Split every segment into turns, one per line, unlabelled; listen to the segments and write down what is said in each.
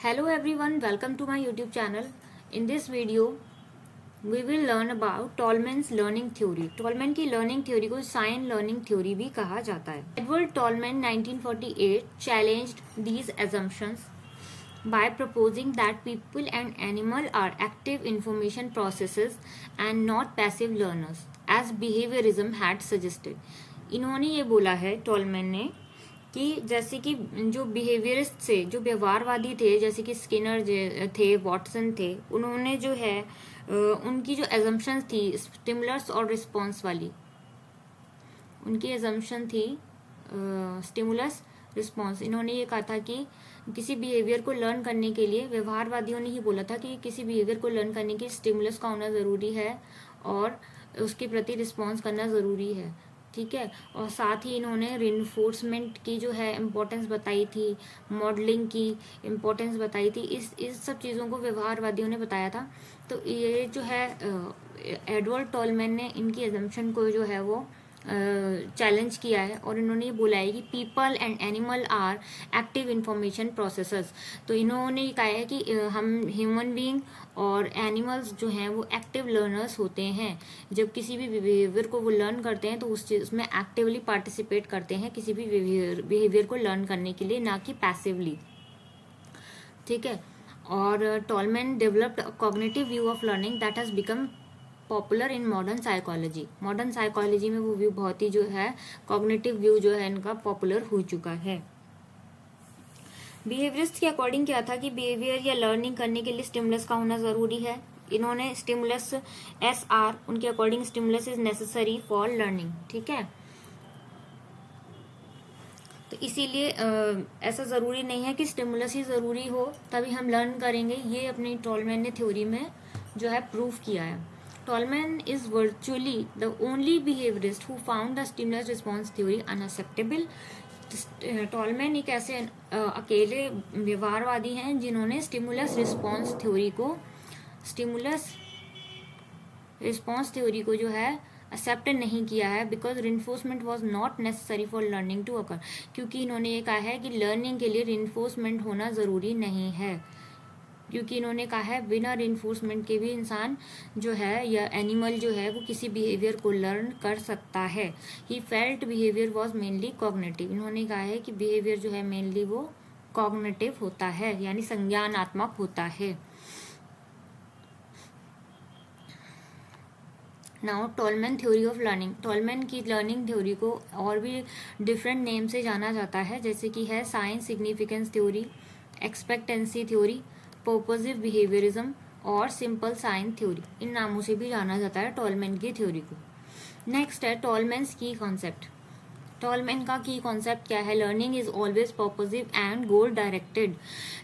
Hello everyone, welcome to my YouTube channel. In this video, we will learn about Tolman's learning theory. Tolman की learning theory को sign learning theory भी कहा जाता है. Edward Tolman 1948 challenged these assumptions by proposing that people and animal are active information processes and not passive learners, as behaviorism had suggested. इन्होंने ये बोला है टॉलमैन ने कि जैसे कि जो बिहेवियरिस्ट थे, जो व्यवहारवादी थे, जैसे कि स्किनर थे, वॉटसन थे, उन्होंने जो है उनकी जो एजम्पशंस थी स्टिमुलस और रिस्पॉन्स वाली, उनकी एजम्पशन थी स्टिमुलस रिस्पॉन्स. इन्होंने ये कहा था कि किसी बिहेवियर को लर्न करने के लिए, व्यवहारवादियों ने ही बोला था कि किसी बिहेवियर को लर्न करने के लिए स्टिमुलस का होना ज़रूरी है और उसके प्रति रिस्पॉन्स करना ज़रूरी है. ठीक है. और साथ ही इन्होंने रिइंफोर्समेंट की जो है इम्पोर्टेंस बताई थी, मॉडलिंग की इम्पोर्टेंस बताई थी. इस सब चीज़ों को व्यवहारवादियों ने बताया था. तो ये जो है एडवर्ड टॉलमैन ने इनकी एजम्पशन को जो है वो चैलेंज किया है और इन्होंने ये बोला है कि people and animal are active information processors. तो इन्होंने ये कहा है कि हम ह्यूमन बीइंग और एनिमल्स जो हैं वो एक्टिव लर्नर्स होते हैं. जब किसी भी बिहेवियर को वो लर्न करते हैं तो उस चीज़ में एक्टिवली पार्टिसिपेट करते हैं किसी भी बिहेवियर को लर्न करने के लिए, ना कि पैसिवली. ठीक है. और tall man developed cognitive view of learning that has become popular in modern psychology. Modern psychology में वो व्यू बहुत ही जो है कॉग्निटिव व्यू जो है इनका पॉपुलर हो चुका है. बिहेवियरिस्ट के अकॉर्डिंग क्या था कि बिहेवियर या लर्निंग करने के लिए स्टिमुलस का होना जरूरी है. इन्होंने स्टिमुलस SR, उनके according stimulus is necessary for learning. ठीक है. तो इसीलिए ऐसा ज़रूरी नहीं है कि स्टिमुलस ही ज़रूरी हो तभी हम लर्न करेंगे. ये अपनी टॉलमैन ने थ्योरी में जो है प्रूव किया है. Tolman is virtually the only behaviorist who found the stimulus response theory unacceptable. Tall man एक ऐसे अकेले व्यवहारवादी हैं जिन्होंने स्टिमुलस रिस्पॉन्स थ्योरी को जो है एक्सेप्ट नहीं किया है, because reinforcement was not necessary for learning to occur. क्योंकि इन्होंने ये कहा है कि लर्निंग के लिए रिइंफोर्समेंट होना ज़रूरी नहीं है. क्योंकि इन्होंने कहा है बिना रिइंफोर्समेंट के भी इंसान जो है या एनिमल जो है वो किसी बिहेवियर को लर्न कर सकता है. He felt behaviour was mainly cognitive. इन्होंने कहा है कि बिहेवियर जो है मेनली वो कॉग्निटिव होता है, यानी संज्ञानात्मक होता है. Now tall man theory of learning. Tall man की लर्निंग थ्योरी को और भी डिफरेंट नेम से जाना जाता है, जैसे कि है sign significance theory, expectancy theory, purposive behaviourism और सिंपल साइन थ्योरी. इन नामों से भी जाना जाता है टॉलमैन की थ्योरी को. नेक्स्ट है टॉलमैन्स की कॉन्सेप्ट. टॉलमैन का की कॉन्सेप्ट क्या है? Learning is always purposive and goal directed.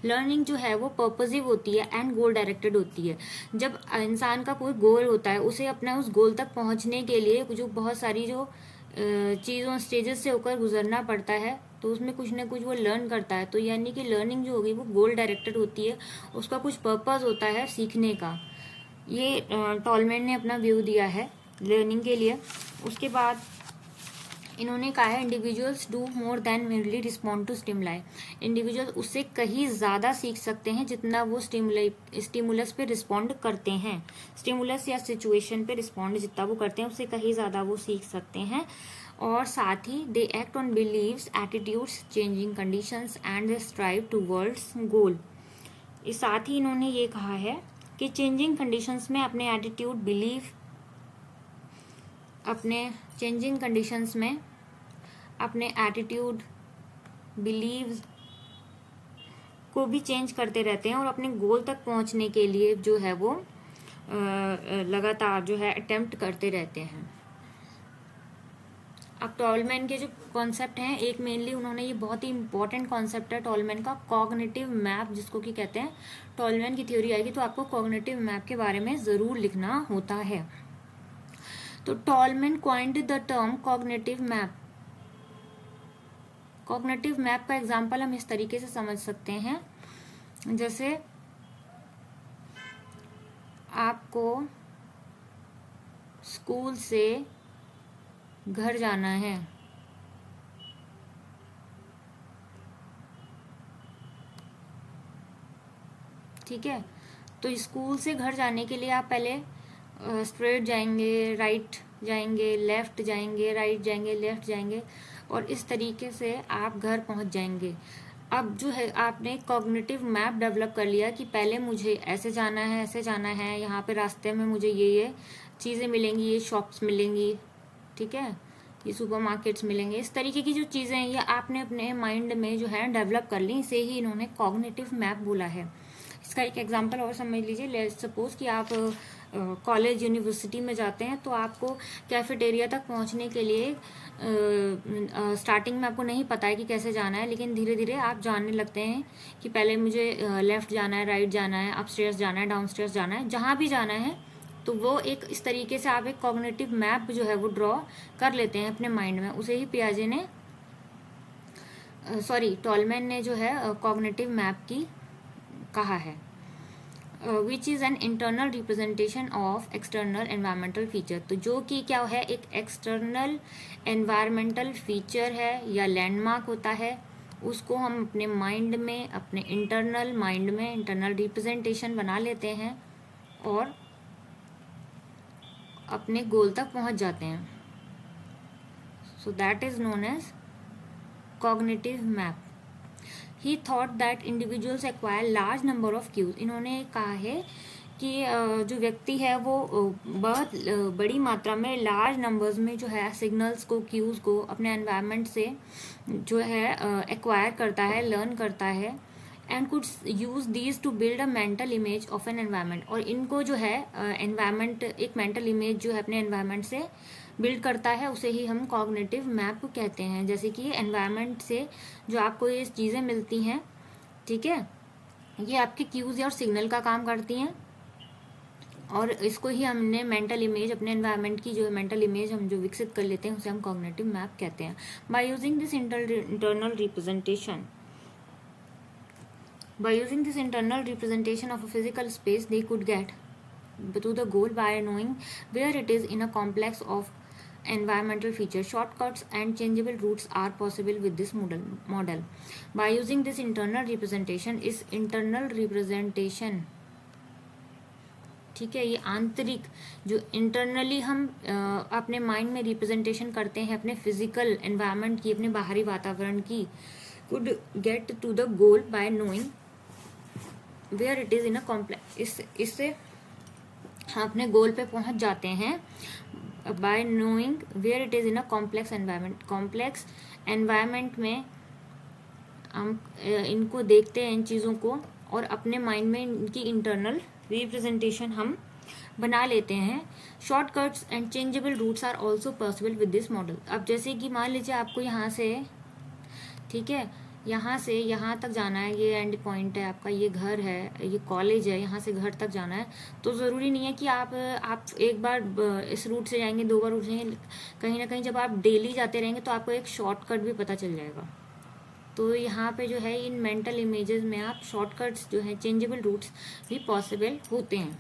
Learning जो है वो पर्पसिव होती है एंड गोल डायरेक्टेड होती है. जब इंसान का कोई गोल होता है, उसे अपना उस गोल तक पहुंचने के लिए जो बहुत सारी जो चीज़ों स्टेजेस से होकर गुजरना पड़ता है, तो उसमें कुछ ना कुछ वो लर्न करता है. तो यानी कि लर्निंग जो होगी वो गोल डायरेक्टेड होती है, उसका कुछ पर्पस होता है सीखने का. ये टॉलमैन ने अपना व्यू दिया है लर्निंग के लिए. उसके बाद इन्होंने कहा है individuals do more than merely respond to stimuli. Individual उससे कहीं ज़्यादा सीख सकते हैं जितना वो स्टिमुलस पे रिस्पॉन्ड करते हैं. स्टिमुलस या सिचुएशन पे रिस्पॉन्ड जितना वो करते हैं उससे कहीं ज़्यादा वो सीख सकते हैं. और साथ ही they act on beliefs, attitudes, changing conditions and they strive towards goal. इस साथ ही इन्होंने ये कहा है कि चेंजिंग कंडीशंस में अपने एटीट्यूड, बिलीव, अपने चेंजिंग कंडीशंस में अपने एटीट्यूड, बिलीव्स को भी चेंज करते रहते हैं और अपने गोल तक पहुंचने के लिए जो है वो लगातार जो है अटेम्प्ट करते रहते हैं. अब टॉलमैन के जो कॉन्सेप्ट हैं, एक मेनली उन्होंने, ये बहुत ही इंपॉर्टेंट कॉन्सेप्ट है टॉलमैन का, कॉग्निटिव मैप जिसको कि कहते हैं. टॉलमैन की थ्योरी आएगी तो आपको कॉग्निटिव मैप के बारे में ज़रूर लिखना होता है. तो tall man coined the term cognitive map. Cognitive map का एग्जांपल हम इस तरीके से समझ सकते हैं, जैसे आपको स्कूल से घर जाना है, ठीक है। तो स्कूल से घर जाने के लिए आप पहले स्ट्रेट जाएंगे, राइट जाएंगे, लेफ्ट जाएंगे, राइट जाएंगे, लेफ्ट जाएंगे, और इस तरीके से आप घर पहुंच जाएंगे। अब जो है आपने कॉग्निटिव मैप डेवलप कर लिया कि पहले मुझे ऐसे जाना है, ऐसे जाना है, यहाँ पे रास्ते में मुझे ये चीज़ें मिलेंगी, ये शॉप्स मिलेंगी, ठीक है, ये सुपरमार्केट्स मिलेंगे। इस तरीके की जो चीज़ें हैं ये आपने अपने माइंड में जो है डेवलप कर ली, इसे ही इन्होंने कॉग्निटिव मैप बोला है। इसका एक एग्जांपल और समझ लीजिए। लेट्स सपोज कि आप कॉलेज यूनिवर्सिटी में जाते हैं, तो आपको कैफेटेरिया तक पहुंचने के लिए स्टार्टिंग में आपको नहीं पता है कि कैसे जाना है, लेकिन धीरे धीरे आप जानने लगते हैं कि पहले मुझे लेफ्ट जाना है, राइट जाना है, अपस्टेयर्स जाना है, डाउनस्टेयर्स जाना है, जहाँ भी जाना है। तो वो एक इस तरीके से आप एक कॉग्निटिव मैप जो है वो ड्रॉ कर लेते हैं अपने माइंड में। उसे ही पियाजे ने टॉलमैन ने जो है कॉग्निटिव मैप की कहा है, which is an internal representation of external environmental feature. तो जो कि क्या है, एक एक्सटर्नल एनवायरमेंटल फीचर है या लैंडमार्क होता है, उसको हम अपने माइंड में, अपने इंटरनल माइंड में इंटरनल रिप्रेजेंटेशन बना लेते हैं और अपने गोल तक पहुंच जाते हैं। So that is known as cognitive map. He thought that individuals acquire large number of cues. इन्होंने कहा है कि जो व्यक्ति है वो बहुत बड़ी मात्रा में, लार्ज नंबर्स में जो है सिग्नल्स को, क्यूज को अपने एनवायरनमेंट से जो है एक्वायर करता है, लर्न करता है, and could use these to build a mental image of an environment. और इनको जो है एनवायरनमेंट, एक मेंटल इमेज जो है अपने एनवायरनमेंट से बिल्ड करता है, उसे ही हम कॉग्निटिव मैप कहते हैं। जैसे कि एनवायरनमेंट से जो आपको ये चीज़ें मिलती हैं, ठीक है, ये आपके क्यूज और सिग्नल का काम करती हैं, और इसको ही हमने मेंटल इमेज, अपने एनवायरनमेंट की जो मेंटल इमेज हम जो विकसित कर लेते हैं उसे हम कॉग्निटिव मैप कहते हैं। By using this internal representation of a physical space, they could get to the goal by knowing where it is in a complex of environmental features. Shortcuts and changeable routes are possible with this model. By using this internal representation, is internal representation, ठीक है, ये आंतरिक जो internally हम अपने mind में representation करते हैं अपने फिजिकल एनवायरनमेंट की, अपने बाहरी वातावरण की, could get to the goal by knowing where it is in a complex। इससे हम अपने गोल पे पहुंच जाते हैं by knowing where it is in a complex environment। Complex environment में हम इनको देखते हैं, इन चीज़ों को, और अपने माइंड में इनकी इंटरनल रिप्रेजेंटेशन हम बना लेते हैं। Shortcuts and changeable routes are also possible with this model. अब जैसे कि मान लीजिए आपको यहाँ से, ठीक है, यहाँ से यहाँ तक जाना है, ये एंड पॉइंट है आपका, ये घर है, ये कॉलेज है, यहाँ से घर तक जाना है, तो ज़रूरी नहीं है कि आप एक बार इस रूट से जाएंगे, 2 बार रूट से, कहीं ना कहीं जब आप डेली जाते रहेंगे तो आपको एक शॉर्टकट भी पता चल जाएगा। तो यहाँ पे जो है इन मेंटल इमेजेस में आप शॉर्टकट्स जो है, चेंजेबल रूट्स भी पॉसिबल होते हैं।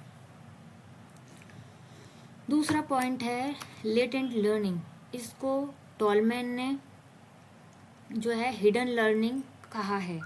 दूसरा पॉइंट है लेटेंट लर्निंग। इसको टॉलमैन ने जो है हिडन लर्निंग कहा है।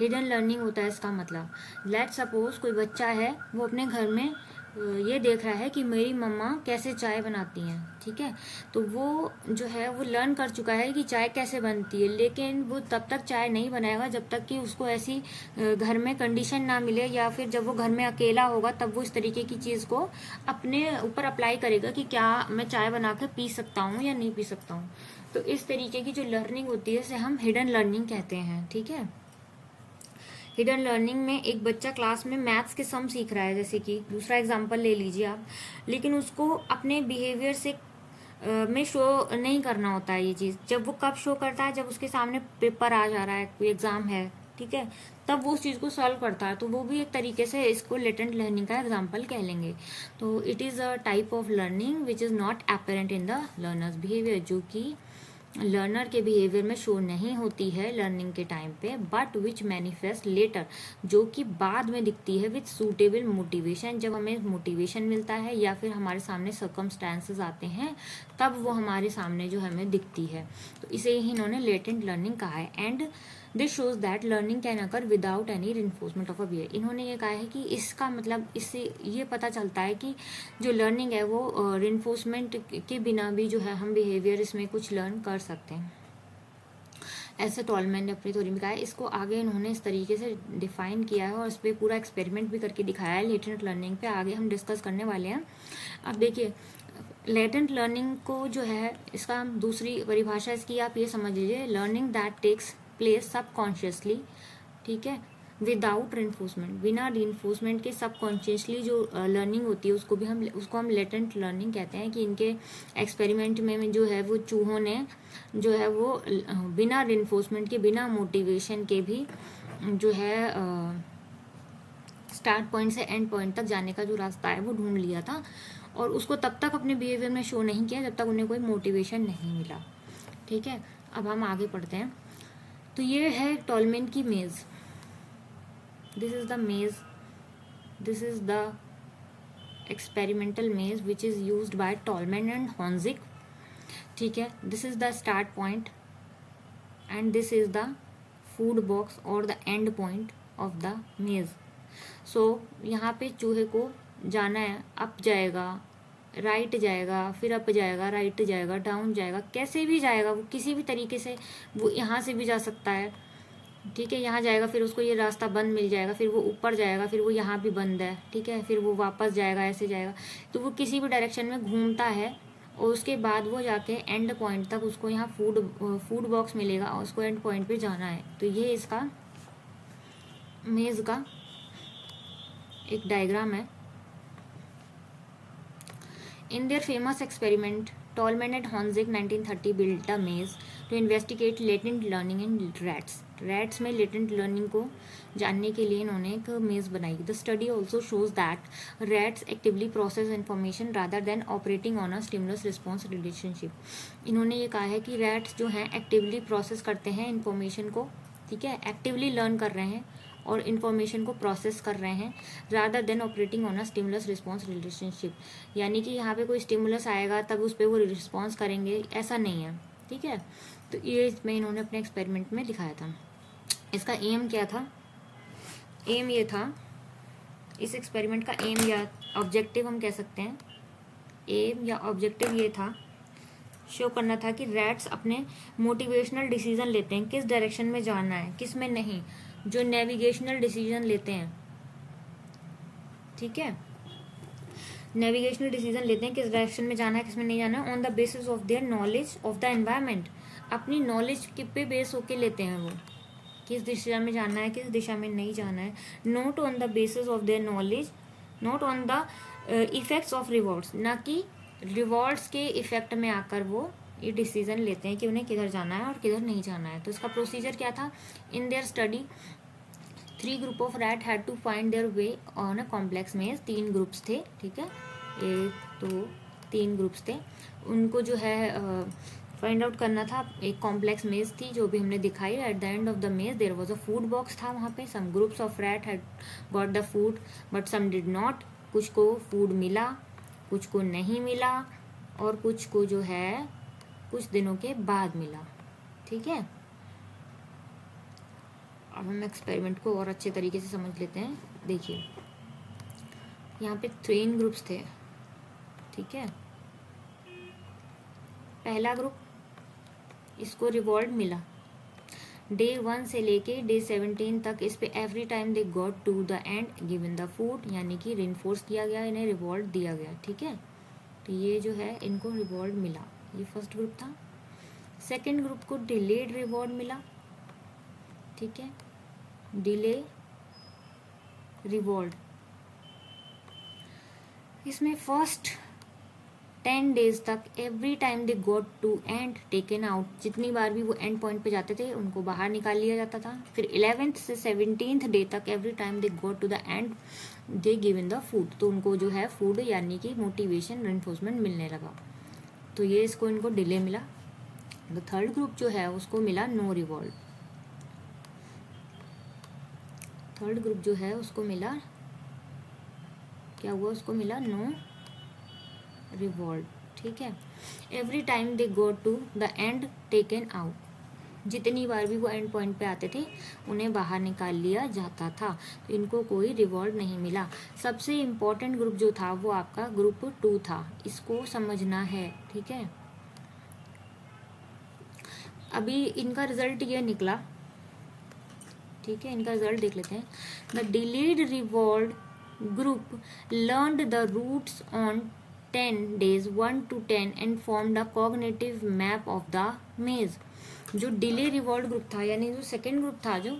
हिडन लर्निंग होता है इसका मतलब, लेट सपोज कोई बच्चा है, वो अपने घर में ये देख रहा है कि मेरी मम्मा कैसे चाय बनाती हैं, ठीक है, तो वो जो है वो लर्न कर चुका है कि चाय कैसे बनती है, लेकिन वो तब तक चाय नहीं बनाएगा जब तक कि उसको ऐसी घर में कंडीशन ना मिले, या फिर जब वो घर में अकेला होगा तब वो इस तरीके की चीज़ को अपने ऊपर अप्लाई करेगा कि क्या मैं चाय बना के पी सकता हूँ या नहीं पी सकता हूँ। तो इस तरीके की जो लर्निंग होती है इसे हम हिडन लर्निंग कहते हैं, ठीक है। हिडन लर्निंग में एक बच्चा क्लास में मैथ्स के सम सीख रहा है, जैसे कि दूसरा एग्जांपल ले लीजिए आप, लेकिन उसको अपने बिहेवियर से में शो नहीं करना होता है ये चीज़। जब वो कब शो करता है, जब उसके सामने पेपर आ जा रहा है, कोई एग्जाम है, ठीक है, तब वो उस चीज़ को सॉल्व करता है, तो वो भी एक तरीके से इसको लेटेंट लर्निंग का एग्जाम्पल कह लेंगे। तो it is a type of learning which is not apparent in the learners behaviour, जो कि लर्नर के बिहेवियर में शो नहीं होती है लर्निंग के टाइम पे, बट विच मैनिफेस्ट लेटर, जो कि बाद में दिखती है विथ सूटेबल मोटिवेशन। जब हमें मोटिवेशन मिलता है या फिर हमारे सामने सर्कमस्टांसेस आते हैं, तब वो हमारे सामने जो हमें दिखती है, तो इसे ही इन्होंने लेटेंट लर्निंग कहा है। And this shows that learning can occur without any reinforcement of a behaviour. इन्होंने ये कहा है कि इसका मतलब इससे ये पता चलता है कि जो लर्निंग है वो रिइंफोर्समेंट के बिना भी जो है हम बिहेवियर इसमें कुछ लर्न कर सकते हैं। ऐसे टॉलमैन ने अपनी थ्योरी में कहा है। इसको आगे इन्होंने इस तरीके से डिफाइन किया है और इस पर पूरा एक्सपेरिमेंट भी करके दिखाया है लेटेंट लर्निंग पे। आगे हम डिस्कस करने वाले हैं। अब देखिए लेटेंट लर्निंग को जो है इसका हम दूसरी परिभाषा इसकी आप ये समझ लीजिए, learning that takes place subconsciously, ठीक है, विदाउट रिइंफोर्समेंट, बिना रिइंफोर्समेंट के सबकॉन्शियसली जो लर्निंग होती है उसको हम लेटेंट लर्निंग कहते हैं। कि इनके एक्सपेरिमेंट में जो है वो चूहों ने जो है वो बिना रिइंफोर्समेंट के, बिना मोटिवेशन के भी जो है स्टार्ट पॉइंट से एंड पॉइंट तक जाने का जो रास्ता है वो ढूंढ लिया था और उसको तब तक अपने बिहेवियर में शो नहीं किया जब तक उन्हें कोई मोटिवेशन नहीं मिला। ठीक है, अब हम आगे पढ़ते हैं। तो ये है टॉलमैन की maze. This is the maze, this is the experimental maze which is used by Tolman and Honzik. ठीक है, this is the start point and this is the food box और the end point of the maze. So यहाँ पे चूहे को जाना है, up जाएगा, राइट जाएगा, फिर अप जाएगा, राइट जाएगा, डाउन जाएगा, कैसे भी जाएगा वो, किसी भी तरीके से वो यहाँ से भी जा सकता है। ठीक है, यहाँ जाएगा फिर उसको ये रास्ता बंद मिल जाएगा, फिर वो ऊपर जाएगा, फिर वो यहाँ भी बंद है, ठीक है, फिर वो वापस जाएगा, ऐसे जाएगा। तो वो किसी भी डायरेक्शन में घूमता है और उसके बाद वो जाके एंड पॉइंट तक उसको यहाँ फूड बॉक्स मिलेगा और उसको एंड पॉइंट पे जाना है। तो ये इसका मेज का एक डायग्राम है। In their famous experiment, Tolman and Honzig 1930 built a maze to investigate latent learning in rats. Rats में latent learning को जानने के लिए इन्होंने एक मेज बनाई। The study also shows that rats actively process information rather than operating on a stimulus-response relationship. इन्होंने ये कहा है कि rats जो हैं एक्टिवली प्रोसेस करते हैं इंफॉर्मेशन को, ठीक है, एक्टिवली लर्न कर रहे हैं और इन्फॉर्मेशन को प्रोसेस कर रहे हैं rather than operating on a stimulus response relationship. यानी कि यहाँ पे कोई स्टिमुलस आएगा तब उस पर वो रिस्पॉन्स करेंगे, ऐसा नहीं है। ठीक है, तो ये इसमें इन्होंने अपने एक्सपेरिमेंट में दिखाया था। इसका एम क्या था? एम ये था, इस एक्सपेरिमेंट का एम या ऑब्जेक्टिव हम कह सकते हैं, एम या ऑब्जेक्टिव ये था, शो करना था कि रैट्स अपने मोटिवेशनल डिसीजन लेते हैं, किस डायरेक्शन में जाना है, किस में नहीं, जो नेविगेशनल डिसीजन लेते हैं। ठीक है, नेविगेशनल डिसीजन लेते हैं किस डायरेक्शन में जाना है, किस में नहीं जाना है, on the basis of their knowledge of the environment. अपनी नॉलेज पे बेस होके लेते हैं वो, किस दिशा में जाना है, किस दिशा में नहीं जाना है। Not on the basis of their knowledge, not on the effects of rewards, ना कि रिवॉर्ड्स के इफेक्ट में आकर वो ये डिसीजन लेते हैं कि उन्हें किधर जाना है और किधर नहीं जाना है। तो इसका प्रोसीजर क्या था? In their study 3 group of rat had to find their way on a complex maze. 3 groups थे, ठीक है, 1 2 3 ग्रुप्स थे। उनको जो है फाइंड आउट करना था। एक कॉम्प्लेक्स मेज थी जो भी हमने दिखाई। At the end of the maze there was a food box था वहाँ पे। Some groups of rat had got the food but some did not. कुछ को फूड मिला, कुछ को नहीं मिला और कुछ को जो है कुछ दिनों के बाद मिला। ठीक है, अब हम एक्सपेरिमेंट को और अच्छे तरीके से समझ लेते हैं। देखिए यहाँ पे 3 ग्रुप्स थे, ठीक है। पहला ग्रुप, इसको रिवॉर्ड मिला डे 1 से लेके डे 17 तक। इस पे every time they got to the end given the food, यानी कि रिइंफोर्स किया गया, इन्हें रिवॉर्ड दिया गया। ठीक है, तो ये जो है इनको रिवॉर्ड मिला। ये फर्स्ट ग्रुप था। सेकंड ग्रुप को डिलेड रिवॉर्ड मिला, ठीक है, डिले रिवॉर्ड। इसमें फर्स्ट 10 डेज तक every time they got to and taken out, जितनी बार भी वो एंड पॉइंट पे जाते थे उनको बाहर निकाल लिया जाता था। फिर 11th से 17th डे तक every time they got to the end they given the food, तो उनको जो है फूड यानी कि मोटिवेशन रिइंफोर्समेंट मिलने लगा। तो ये इसको इनको डिले मिला। द थर्ड ग्रुप जो है उसको मिला नो रिवॉर्ड। थर्ड ग्रुप जो है उसको मिला, क्या हुआ, उसको मिला नो रिवॉर्ड। ठीक है, every time they go to the end taken out. जितनी बार भी वो एंड पॉइंट पे आते थे उन्हें बाहर निकाल लिया जाता था, तो इनको कोई रिवॉर्ड नहीं मिला। सबसे इम्पोर्टेंट ग्रुप जो था वो आपका ग्रुप 2 था, इसको समझना है, ठीक है। अभी इनका रिजल्ट ये निकला, ठीक है, इनका रिजल्ट देख लेते हैं। The delayed reward group learned the routes on 10 days 1 to 10 and formed a cognitive map of the maze। जो डिले रिवॉर्ड ग्रुप था, यानी जो सेकेंड ग्रुप था जो,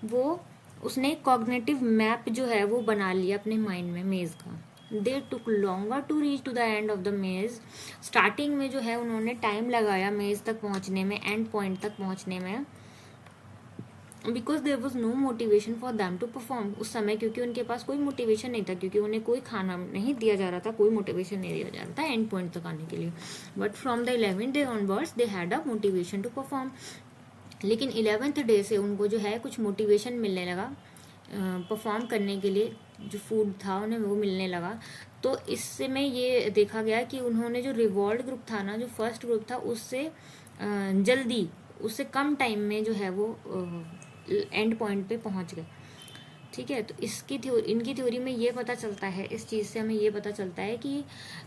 वो उसने कॉग्निटिव मैप जो है वो बना लिया अपने माइंड में मेज का। They took longer to reach to the end of the maze. Starting में जो है उन्होंने टाइम लगाया मेज तक पहुंचने में, एंड पॉइंट तक पहुंचने में, because there was no motivation for them to perform. उस समय क्योंकि उनके पास कोई मोटिवेशन नहीं था, क्योंकि उन्हें कोई खाना नहीं दिया जा रहा था, कोई मोटिवेशन नहीं दिया जा रहा था एंड पॉइंट तक आने के लिए। But from the 11th day onwards they had a motivation to perform. लेकिन 11th डे से उनको जो है कुछ मोटिवेशन मिलने लगा परफॉर्म करने के लिए, जो फूड था उन्हें वो मिलने लगा। तो इससे में ये देखा गया कि उन्होंने जो रिवॉर्ड ग्रुप था ना, जो फर्स्ट ग्रुप था, उससे जल्दी, उससे कम टाइम में जो है वो एंड पॉइंट पे पहुंच गए, ठीक है। तो इसकी इनकी थ्योरी में ये पता चलता है, इस चीज़ से हमें ये पता चलता है कि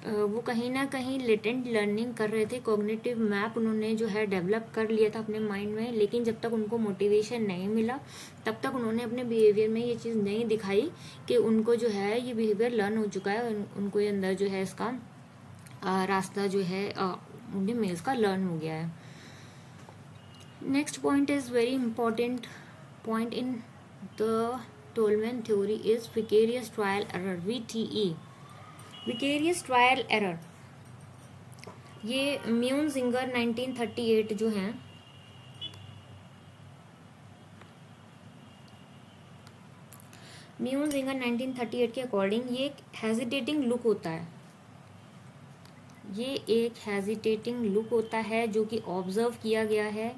वो कहीं ना कहीं लेटेंट लर्निंग कर रहे थे, कॉग्निटिव मैप उन्होंने जो है डेवलप कर लिया था अपने माइंड में। लेकिन जब तक उनको मोटिवेशन नहीं मिला तब तक उन्होंने अपने बिहेवियर में ये चीज़ नहीं दिखाई कि उनको जो है ये बिहेवियर लर्न हो चुका है, उनको ये अंदर जो है इसका रास्ता जो है उन्हें मेज का लर्न हो गया है। Next point is very important point in the Tolman theory is vicarious trial error, VTE। vicarious trial error ये म्यूनजिंगर 1938 जो हैं, म्यूनजिंगर 1938 के अकॉर्डिंग ये एक हेजिटेटिंग लुक होता है, ये एक हेजिटेटिंग लुक होता है जो कि ऑब्जर्व किया गया है,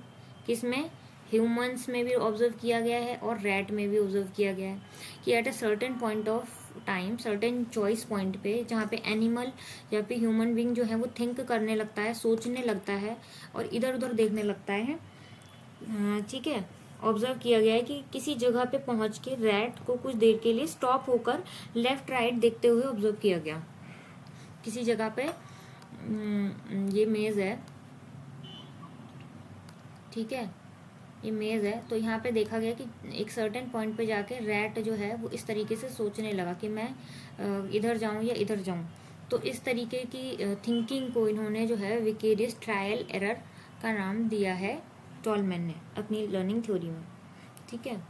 किसमें, ह्यूमंस में भी ऑब्जर्व किया गया है और रैट में भी ऑब्जर्व किया गया है कि at a certain point of time, certain choice point पे, जहाँ पे एनिमल या पे ह्यूमन बीइंग जो है वो थिंक करने लगता है, सोचने लगता है और इधर उधर देखने लगता है, ठीक है। ऑब्जर्व किया गया है कि किसी जगह पे पहुँच के रैट को कुछ देर के लिए स्टॉप होकर लेफ्ट राइट देखते हुए ऑब्जर्व किया गया। किसी जगह पे ये मेज है, ठीक है, ये मेज है, तो यहाँ पे देखा गया कि एक सर्टेन पॉइंट पे जाके रैट जो है वो इस तरीके से सोचने लगा कि मैं इधर जाऊँ या इधर जाऊँ। तो इस तरीके की थिंकिंग को इन्होंने जो है विकेरियस ट्रायल एरर का नाम दिया है टॉलमैन ने अपनी लर्निंग थ्योरी में, ठीक है।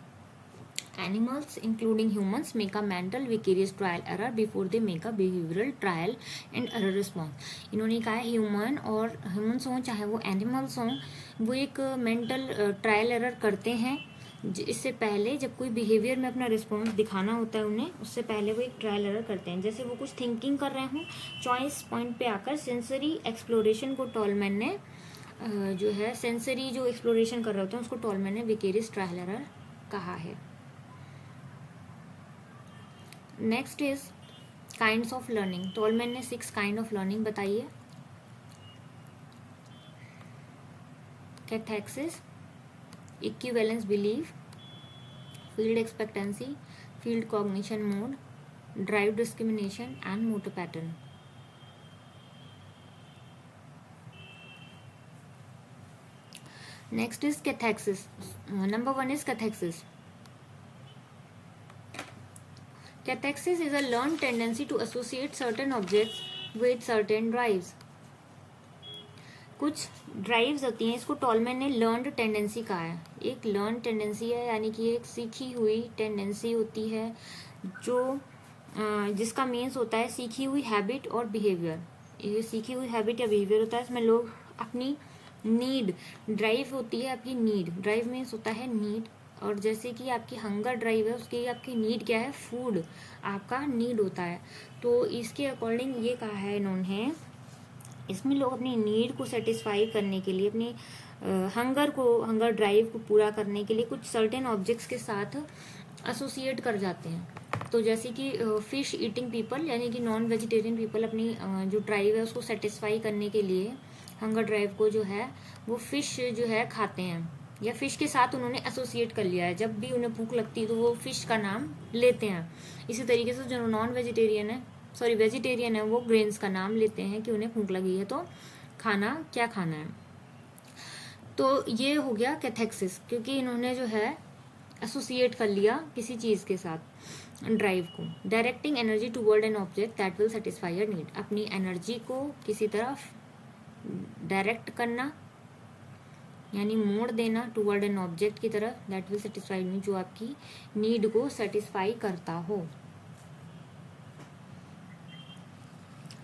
Animals including humans make a mental vicarious trial error before they make a behavioral trial and error response। इन्होंने कहा है ह्यूमन और ह्यूमन्स हों चाहे वो एनिमल्स हों, वो एक मेंटल ट्रायल एरर करते हैं। इससे पहले जब कोई बिहेवियर में अपना रिस्पॉन्स दिखाना होता है उन्हें, उससे पहले वो एक ट्रायल एरर करते हैं। जैसे वो कुछ थिंकिंग कर रहे हों, चॉइस पॉइंट पे आकर सेंसरी एक्सप्लोरेशन को टॉलमैन ने जो है सेंसरी जो एक्सप्लोरेशन कर रहे होते हैं उसको टॉलमैन ने विकेरियस ट्रायल एरर कहा है। Next is kinds of learning. Tolman ने 6 काइंड ऑफ लर्निंग बताई है। Cathexis, equivalence belief, field expectancy, field cognition mode, drive discrimination and motor pattern. Next is cathexis. Number 1 is cathexis। Cathexis is a learned tendency to associate certain objects with certain drives। कुछ drives होती हैं, इसको tall man ने learned tendency कहा है। एक learn tendency है, यानी कि एक सीखी हुई टेंडेंसी होती है जो जिसका मीन्स होता है सीखी हुई हैबिट और बिहेवियर। ये सीखी हुई हैबिट या बिहेवियर होता है, इसमें लोग अपनी नीड, ड्राइव होती है आपकी नीड, ड्राइव मीन्स होता है नीड, और जैसे कि आपकी हंगर ड्राइव है उसकी आपकी नीड क्या है, फूड आपका नीड होता है। तो इसके अकॉर्डिंग ये कहा है इन्होंने, इसमें लोग अपनी नीड को सेटिस्फाई करने के लिए, अपनी हंगर ड्राइव को पूरा करने के लिए कुछ सर्टेन ऑब्जेक्ट्स के साथ एसोसिएट कर जाते हैं। तो जैसे कि फिश ईटिंग पीपल, यानी कि नॉन वेजिटेरियन पीपल अपनी जो ड्राइव है उसको सेटिस्फाई करने के लिए, हंगर ड्राइव को जो है वो फिश जो है खाते हैं, या फिश के साथ उन्होंने एसोसिएट कर लिया है, जब भी उन्हें भूख लगती है तो वो फिश का नाम लेते हैं। इसी तरीके से जो नॉन वेजिटेरियन है, सॉरी वेजिटेरियन है, वो ग्रेन्स का नाम लेते हैं कि उन्हें भूख लगी है तो खाना क्या खाना है। तो ये हो गया कैथेक्सिस, क्योंकि इन्होंने जो है एसोसिएट कर लिया किसी चीज के साथ ड्राइव को। Directing energy toward an object that will satisfy your need, अपनी एनर्जी को किसी तरफ डायरेक्ट करना यानी मोड़ देना टूवर्ड एन ऑब्जेक्ट की तरफ दैट विल सेटिस्फाई नीड, जो आपकी नीड को सेटिस्फाई करता हो।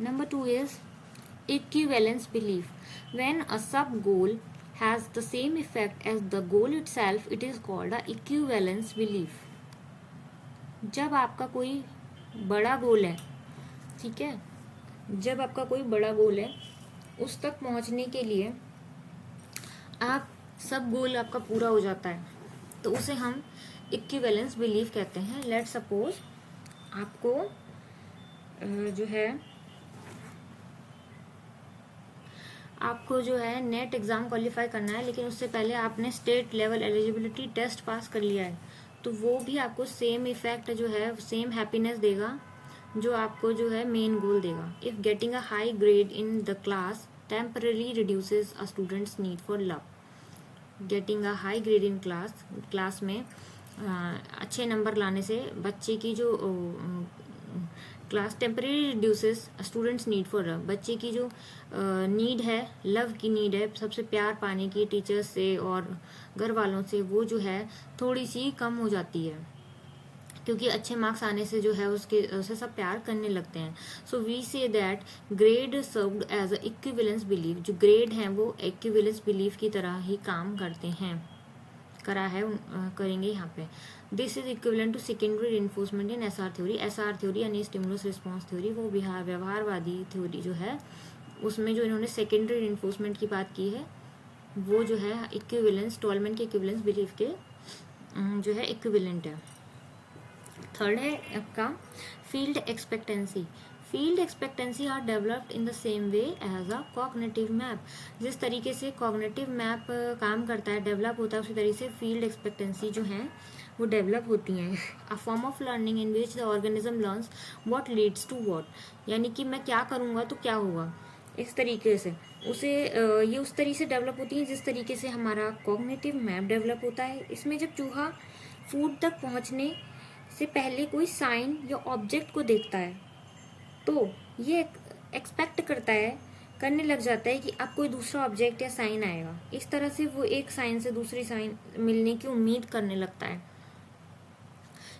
Number 2 is equivalence belief. When a sub goal has the same effect as the goal itself, it is called a equivalence belief. जब आपका कोई बड़ा गोल है, ठीक है, जब आपका कोई बड़ा गोल है, उस तक पहुंचने के लिए आप सब गोल आपका पूरा हो जाता है, तो उसे हम इक्विवेलेंस बिलीफ कहते हैं। लेट सपोज आपको जो है नेट एग्ज़ाम क्वालिफाई करना है, लेकिन उससे पहले आपने state level eligibility test pass कर लिया है, तो वो भी आपको सेम इफेक्ट जो है, सेम हैप्पीनेस देगा जो आपको जो है मेन गोल देगा। If getting a high grade in the class temporary reduces a students need for love. Getting a high grade in class में अच्छे नंबर लाने से बच्चे की जो class temporary reduces students need for love, बच्चे की जो नीड है, लव की नीड है, सबसे प्यार पाने की टीचर्स से और घर वालों से, वो जो है थोड़ी सी कम हो जाती है, क्योंकि अच्छे मार्क्स आने से जो है उसे सब प्यार करने लगते हैं। So we say that grade served as a equivalence belief, जो ग्रेड हैं वो इक्विवेलेंस बिलीफ की तरह ही काम करते हैं, करेंगे यहाँ पे। This is equivalent to secondary reinforcement in SR theory. SR theory यानी स्टिमुलस रिस्पॉन्स थ्योरी, वो व्यवहारवादी थ्योरी जो है, उसमें जो इन्होंने सेकेंडरी रिइंफोर्समेंट की बात की है, वो जो है इक्विवेलेंस, टॉलमैन के इक्विवेलेंस बिलीफ के जो है इक्विवेलेंट है। थर्ड है आपका field expectancy. Field expectancy are developed in the same way as a cognitive map. जिस तरीके से कॉग्निटिव मैप काम करता है, डेवलप होता है, उसी तरीके से फील्ड एक्सपेक्टेंसी जो है वो डेवलप होती हैं। A form of learning in which the organism learns what leads to what, यानी कि मैं क्या करूँगा तो क्या होगा, इस तरीके से ये उस तरीके से डेवलप होती है जिस तरीके से हमारा कॉग्निटिव मैप डेवलप होता है। इसमें जब चूहा फूड तक पहुँचने से पहले कोई साइन या ऑब्जेक्ट को देखता है, तो ये एक्सपेक्ट करने लग जाता है कि अब कोई दूसरा ऑब्जेक्ट या साइन आएगा। इस तरह से वो एक साइन से दूसरी साइन मिलने की उम्मीद करने लगता है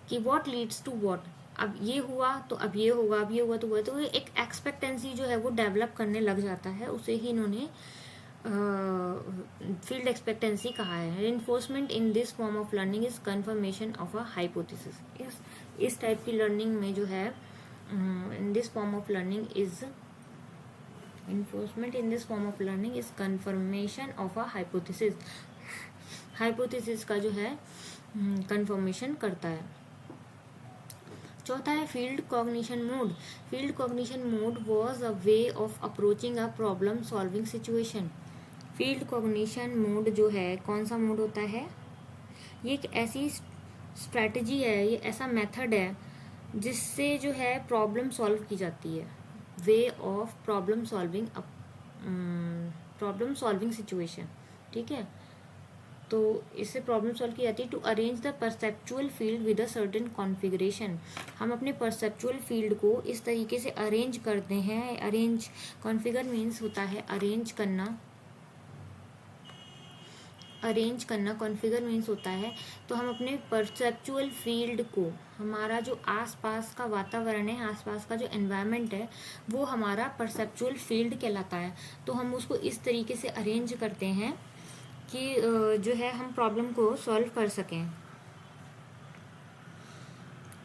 कि व्हाट लीड्स टू व्हाट, अब ये हुआ तो अब ये होगा, अब ये हुआ तो हुआ, तो एक एक्सपेक्टेंसी जो है वो डेवलप करने लग जाता है। उसे ही इन्होंने फील्ड एक्सपेक्टेंसी कहा है। Reinforcement in this form of learning is confirmation of a hypothesis. इस टाइप की लर्निंग में जो है in this form of learning is enforcement in this form of learning is confirmation of a hypothesis। hypothesis का जो है confirmation करता है। चौथा है field cognition mode. Field cognition mode was a way of approaching a problem solving situation। Field cognition mode जो है, कौन सा मोड होता है, ये एक ऐसी स्ट्रैटेजी है, ये ऐसा मेथड है जिससे जो है प्रॉब्लम सॉल्व की जाती है। Way of problem solving situation, ठीक है। तो इससे प्रॉब्लम सॉल्व की जाती है। To arrange the perceptual field with a certain configuration. हम अपने परसेप्चुअल फील्ड को इस तरीके से अरेंज करते हैं। अरेंज, कॉन्फ़िगर मीन्स होता है अरेंज करना, कॉन्फ़िगर मीन्स होता है। तो हम अपने परसेप्चुअल फील्ड को, हमारा जो आसपास का वातावरण है, आसपास का जो एनवायरनमेंट है, वो हमारा परसेप्चुअल फील्ड कहलाता है। तो हम उसको इस तरीके से अरेंज करते हैं कि जो है हम प्रॉब्लम को सॉल्व कर सकें।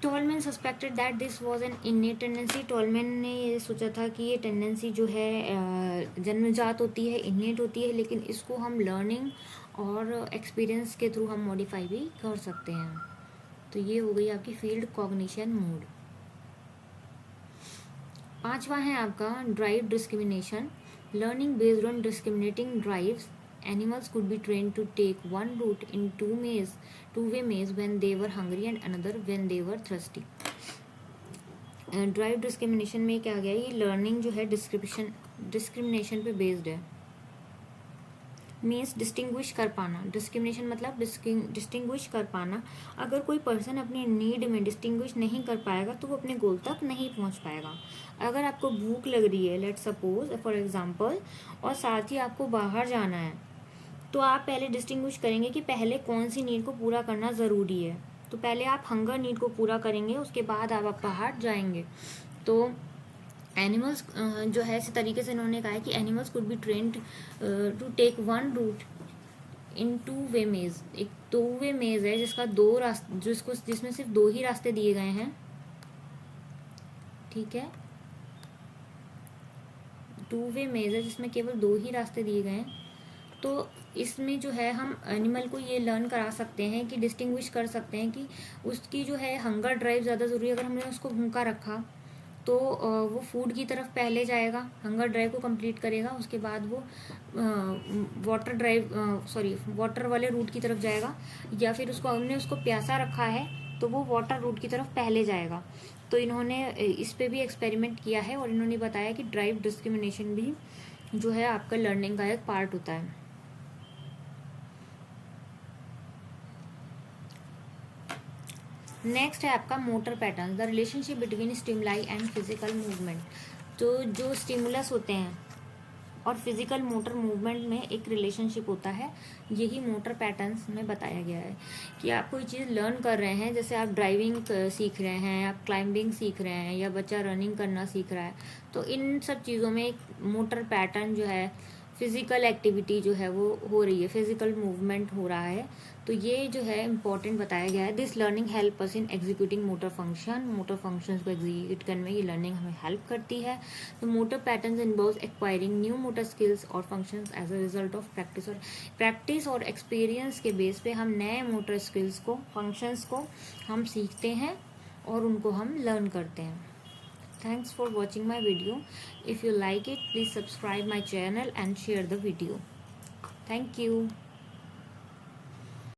Tall man suspected that this was an इनेट tendency. Tall man ने ये सोचा था कि ये टेंडेंसी जो है जन्मजात होती है, इनेट होती है, लेकिन इसको हम लर्निंग और एक्सपीरियंस के थ्रू हम मॉडिफाई भी कर सकते हैं। तो ये हो गई आपकी फील्ड कॉग्निशन मोड। पांचवा है आपका drive discrimination. Learning based on discriminating drives Animals could be trained to take one route in two-way maze when they were hungry and another when they were thirsty. Drive discrimination में क्या गया, ये learning जो है discrimination पे based है. Means distinguish कर पाना. डिस्क्रिमिनेशन मतलब डिस्टिंग्विश कर पाना. अगर कोई पर्सन अपनी नीड में डिस्टिंग्विश नहीं कर पाएगा तो वो अपने गोल तक नहीं पहुंच पाएगा. अगर आपको भूख लग रही है, लेट्स सपोज फॉर एग्जांपल, और साथ ही आपको बाहर जाना है, तो आप पहले डिस्टिंग्विश करेंगे कि पहले कौन सी नीड को पूरा करना ज़रूरी है. तो पहले आप हंगर नीड को पूरा करेंगे, उसके बाद आप बाहर जाएंगे. तो एनिमल्स जो है इसी तरीके से इन्होंने कहा है कि animals could be trained to take one route in two way maze. एक टू-वे मेज है जिसका दो रास्ते, जिसमें सिर्फ दो ही रास्ते दिए गए हैं. ठीक है, टू-वे मेज है जिसमें केवल दो ही रास्ते दिए गए हैं. तो इसमें जो है हम एनिमल को ये लर्न करा सकते हैं कि डिस्टिंग्विश कर सकते हैं कि उसकी जो है हंगर ड्राइव ज़्यादा ज़रूरी है. अगर हमने उसको भूखा रखा तो वो फूड की तरफ पहले जाएगा, हंगर ड्राइव को कंप्लीट करेगा, उसके बाद वो वाटर वाले रूट की तरफ जाएगा. या फिर हमने उसको प्यासा रखा है तो वो वाटर रूट की तरफ पहले जाएगा. तो इन्होंने इस पे भी एक्सपेरिमेंट किया है और इन्होंने बताया कि ड्राइव डिस्क्रिमिनेशन भी जो है आपका लर्निंग का एक पार्ट होता है. नेक्स्ट है आपका motor pattern. The relationship between stimuli and physical movement. तो जो स्टिमुलस होते हैं और फिजिकल मोटर मूवमेंट में एक रिलेशनशिप होता है. यही मोटर पैटर्न्स में बताया गया है कि आप कोई चीज़ लर्न कर रहे हैं, जैसे आप ड्राइविंग सीख रहे हैं, आप क्लाइंबिंग सीख रहे हैं, या बच्चा रनिंग करना सीख रहा है, तो इन सब चीज़ों में एक मोटर पैटर्न जो है, फिजिकल एक्टिविटी जो है वो हो रही है, फिजिकल मूवमेंट हो रहा है. तो ये जो है इम्पॉर्टेंट बताया गया है. This learning help us in executing motor function. Motor functions को एग्जीक्यूट करने में ये लर्निंग हमें हेल्प करती है. तो motor patterns involves acquiring new motor skills और functions as a result of practice और एक्सपीरियंस के बेस पे हम नए मोटर स्किल्स को, फंक्शंस को हम सीखते हैं और उनको हम लर्न करते हैं. Thanks for watching my video. If you like it, please subscribe my channel and share the video. Thank you.